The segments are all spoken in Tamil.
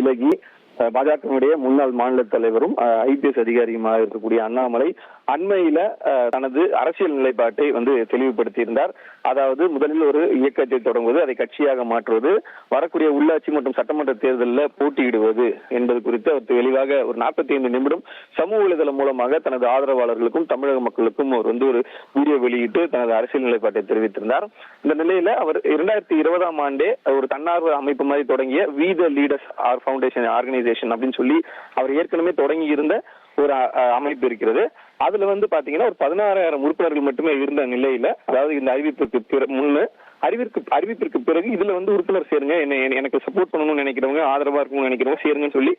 விலகி பாஜகவுடைய முன்னாள் மாநில தலைவரும் ஐபிஎஸ் அதிகாரியுமாக இருக்கக்கூடிய அண்ணாமலை அண்மையில தனது அரசியல் நிலைப்பாட்டை தெளிவுபடுத்தியிருந்தார். அதாவது முதலில் ஒரு இயக்கத்தை தொடங்குவது, அதை கட்சியாக மாற்றுவது, வரக்கூடிய உள்ளாட்சி மற்றும் சட்டமன்ற தேர்தலில் போட்டியிடுவது என்பது குறித்து அவர் தெளிவாக ஒரு 45 நிமிடம் சமூக வலைதளம் மூலமாக தனது ஆதரவாளர்களுக்கும் தமிழக மக்களுக்கும் அவர் ஒரு வீடியோ வெளியிட்டு தனது அரசியல் நிலைப்பாட்டை தெரிவித்திருந்தார். இந்த நிலையில அவர் 2020ஆம் ஆண்டே ஒரு தன்னார்வ அமைப்பு மாதிரி தொடங்கிய we the leaders foundation organisation அப்படின்னு சொல்லி அவர் ஏற்கனவே தொடங்கி இருந்த ஒரு அமைப்பு இருக்கிறது. அதுல பாத்தீங்கன்னா ஒரு 16,000 உறுப்பினர்கள் மட்டுமே இருந்த நிலையில, அதாவது இந்த அறிவிப்பிற்கு பிறகு இதுல உறுப்பினர் சேருங்க, எனக்கு சப்போர்ட் பண்ணணும்னு நினைக்கிறவங்க, ஆதரவா இருக்கணும்னு நினைக்கிறவங்க சேருங்கன்னு சொல்லி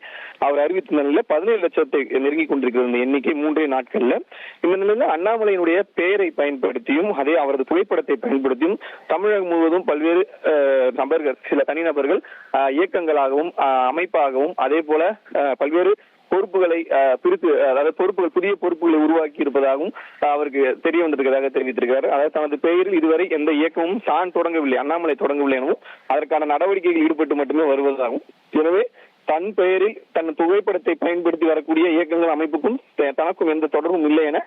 அவர் அறிவித்த நிலையில 17 லட்சத்தை நெருங்கி கொண்டிருக்கிறது இந்த எண்ணிக்கை 3 நாட்கள்ல. இந்த நிலையில அண்ணாமலையினுடைய பெயரை பயன்படுத்தியும் அதே அவரது புகைப்படத்தை பயன்படுத்தியும் தமிழகம் முழுவதும் பல்வேறு நபர்கள், சில தனிநபர்கள் இயக்கங்களாகவும் அமைப்பாகவும் அதே போல பல்வேறு பொறுப்புகளை பிரித்து, அதாவது புதிய பொறுப்புகளை உருவாக்கி இருப்பதாகவும் அவருக்கு தெரிய வந்திருக்கிறதாக தெரிவித்திருக்கிறார். அதாவது தனது பெயரில் இதுவரை எந்த இயக்கமும் தான் தொடங்கவில்லை, அண்ணாமலை தொடங்கவில்லை எனவும் அதற்கான நடவடிக்கைகள் ஈடுபட்டு மட்டுமே வருவதாகவும், எனவே தன் பெயரில் தன் புகைப்படத்தை பயன்படுத்தி வரக்கூடிய இயக்கங்கள் அமைப்புக்கும் தனக்கும் எந்த தொடர்பும் இல்லை என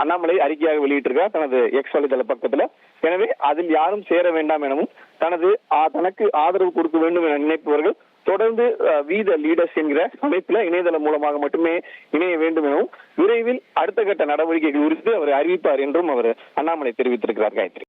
அண்ணாமலை அறிக்கையாக வெளியிட்டிருக்கிறார் தனது எக்ஸ் வலைதள பக்கத்துல. எனவே அதில் யாரும் சேர வேண்டாம் எனவும் தனக்கு ஆதரவு கொடுக்க வேண்டும் என நினைப்பவர்கள் தொடர்ந்து வி த லீடர்ஸ் என்கிற அமைப்புல இணையதளம் மூலமாக மட்டுமே இணைய வேண்டும் எனவும் விரைவில் அடுத்த கட்ட நடவடிக்கைகள் குறித்து அவர் அறிவிப்பார் என்றும் அவர் அண்ணாமலை தெரிவித்திருக்கிறார். காயத்ரி.